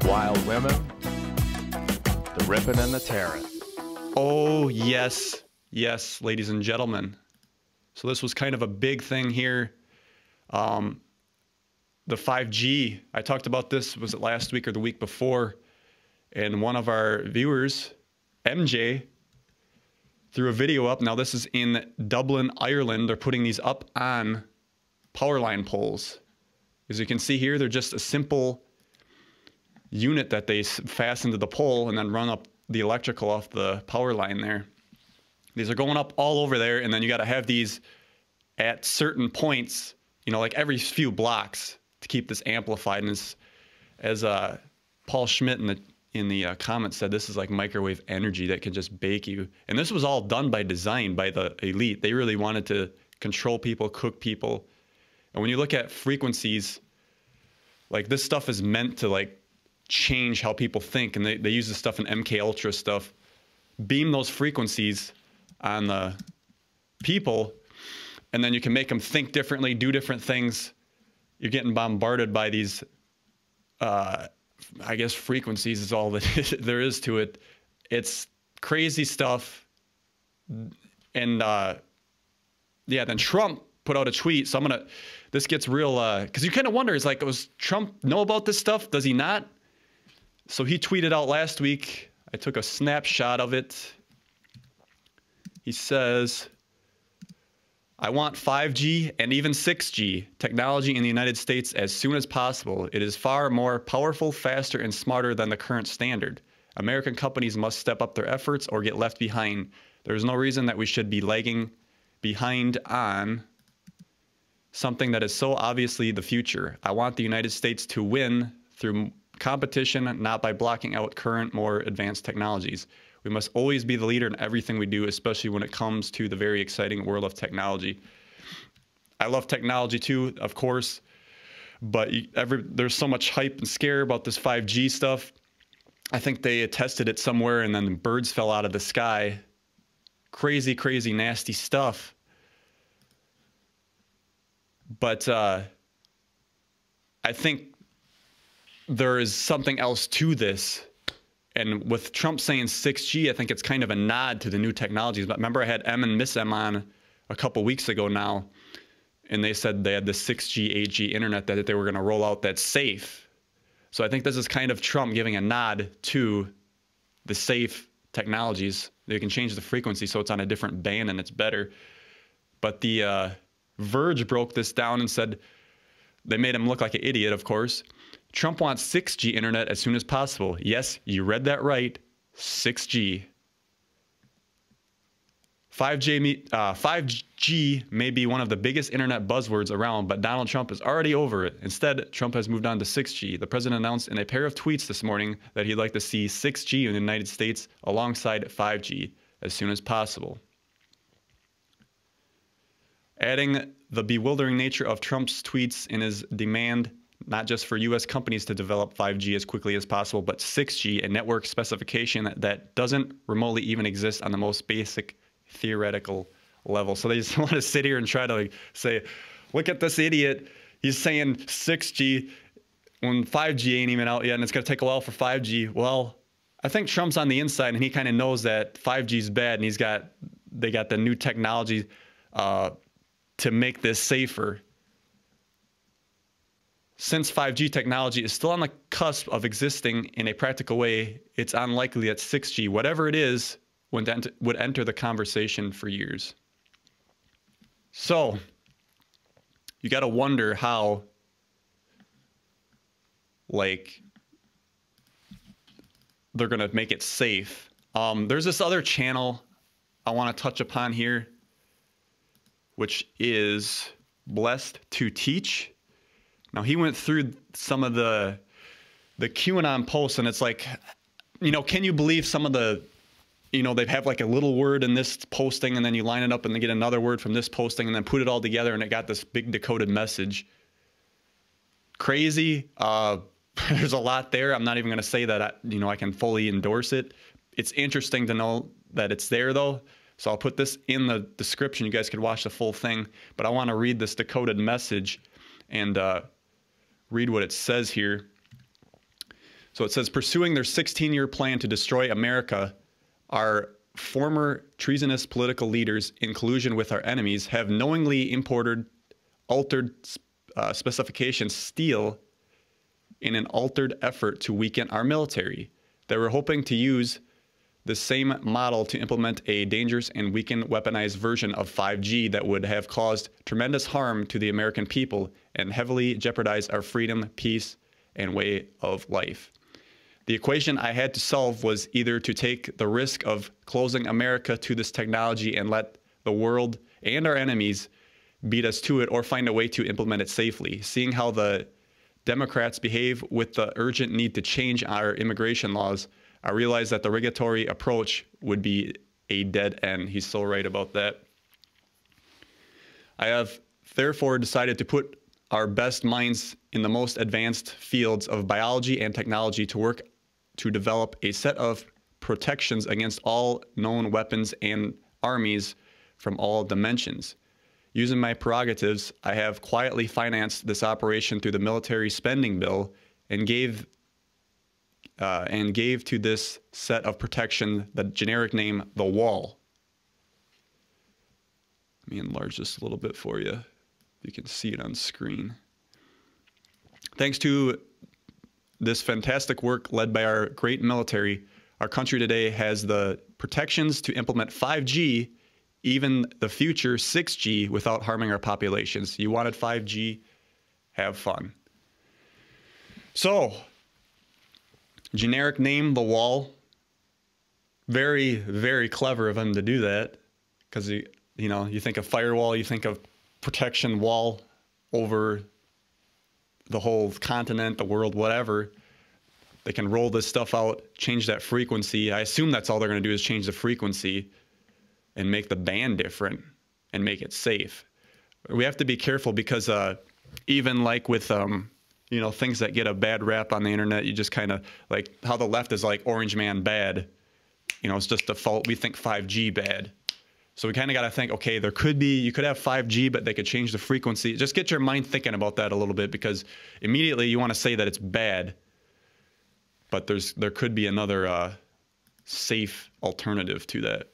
Wild women, the ripping and the tearing. Oh, yes. Yes, ladies and gentlemen. So this was kind of a big thing here. The 5G, I talked about this, was it last week or the week before? And one of our viewers, MJ, threw a video up. Now this is in Dublin, Ireland. They're putting these up on power line poles. As you can see here, they're just a simple unit that they fasten to the pole and then run up the electrical off the power line there. These are going up all over there, and then you got to have these at certain points, you know, like every few blocks to keep this amplified. And as Paul Schmidt in the comments said, this is like microwave energy that can just bake you. And this was all done by design by the elite. They really wanted to control people, cook people. And when you look at frequencies, like this stuff is meant to like change how people think. And they use this stuff in MK Ultra stuff. Beam those frequencies on the people, and then you can make them think differently, do different things. You're getting bombarded by these, I guess frequencies is all that there is to it. It's crazy stuff. And yeah, then Trump put out a tweet. So this gets real, because you kind of wonder, is like, does Trump know about this stuff? Does he not? So he tweeted out last week. I took a snapshot of it. He says, I want 5G and even 6G technology in the United States as soon as possible. It is far more powerful, faster, and smarter than the current standard. American companies must step up their efforts or get left behind. There is no reason that we should be lagging behind on something that is so obviously the future. I want the United States to win through competition, not by blocking out current, more advanced technologies. We must always be the leader in everything we do, especially when it comes to the very exciting world of technology. I love technology too, of course, but there's so much hype and scare about this 5G stuff. I think they tested it somewhere and then birds fell out of the sky. Crazy, crazy, nasty stuff. But I think there is something else to this. And with Trump saying 6G, I think it's kind of a nod to the new technologies. But remember, I had M and Miss M on a couple weeks ago now, and they said they had the 6G, 8G internet that they were going to roll out that's safe. So I think this is kind of Trump giving a nod to the safe technologies. They can change the frequency so it's on a different band and it's better. But the Verge broke this down and said, they made him look like an idiot, of course. Trump wants 6G internet as soon as possible. Yes, you read that right. 6G. 5G may be one of the biggest internet buzzwords around, but Donald Trump is already over it. Instead, Trump has moved on to 6G. The president announced in a pair of tweets this morning that he'd like to see 6G in the United States alongside 5G as soon as possible. Adding the bewildering nature of Trump's tweets in his demand not just for U.S. companies to develop 5G as quickly as possible, but 6G, a network specification that doesn't remotely even exist on the most basic theoretical level. So they just want to sit here and try to say, look at this idiot. He's saying 6G when 5G ain't even out yet, and it's going to take a while for 5G. Well, I think Trump's on the inside, and he kind of knows that 5G is bad, and they got the new technology to make this safer. Since 5G technology is still on the cusp of existing in a practical way, it's unlikely that 6G, whatever it is, would enter the conversation for years. So, you got to wonder how, like, they're going to make it safe. There's this other channel I want to touch upon here, which is Blessed to Teach. Now, he went through some of the QAnon posts, and it's like, you know, can you believe some of the, you know, they have like a little word in this posting, and then you line it up and they get another word from this posting, and then put it all together, and it got this big decoded message. Crazy. There's a lot there. I'm not even going to say that, I can fully endorse it. It's interesting to know that it's there, though. So I'll put this in the description. You guys could watch the full thing. But I want to read this decoded message and read what it says here. So it says, pursuing their 16-year plan to destroy America, our former treasonous political leaders, in collusion with our enemies, have knowingly imported altered specifications steel in an altered effort to weaken our military. They were hoping to use the same model to implement a dangerous and weakened weaponized version of 5G that would have caused tremendous harm to the American people and heavily jeopardize our freedom, peace, and way of life. The equation I had to solve was either to take the risk of closing America to this technology and let the world and our enemies beat us to it, or find a way to implement it safely. Seeing how the Democrats behave with the urgent need to change our immigration laws, I realized that the regulatory approach would be a dead end. He's so right about that. I have therefore decided to put our best minds in the most advanced fields of biology and technology to work to develop a set of protections against all known weapons and armies from all dimensions. Using my prerogatives, I have quietly financed this operation through the military spending bill and gave to this set of protection the generic name, the Wall. Let me enlarge this a little bit for you. You can see it on screen. Thanks to this fantastic work led by our great military, our country today has the protections to implement 5G, even the future 6G, without harming our populations. You wanted 5G, have fun. So, generic name, the Wall. Very, very clever of him to do that, because you think of firewall, you think of protection wall over the whole continent, the world, whatever. They can roll this stuff out, change that frequency. I assume that's all they're going to do is change the frequency and make the band different and make it safe. We have to be careful because even like with things that get a bad rap on the internet, you just kind of like how the left is like Orange Man bad. It's just default. We think 5G bad. So we kind of got to think, okay, you could have 5G, but they could change the frequency. Just get your mind thinking about that a little bit, because immediately you want to say that it's bad, but there could be another safe alternative to that.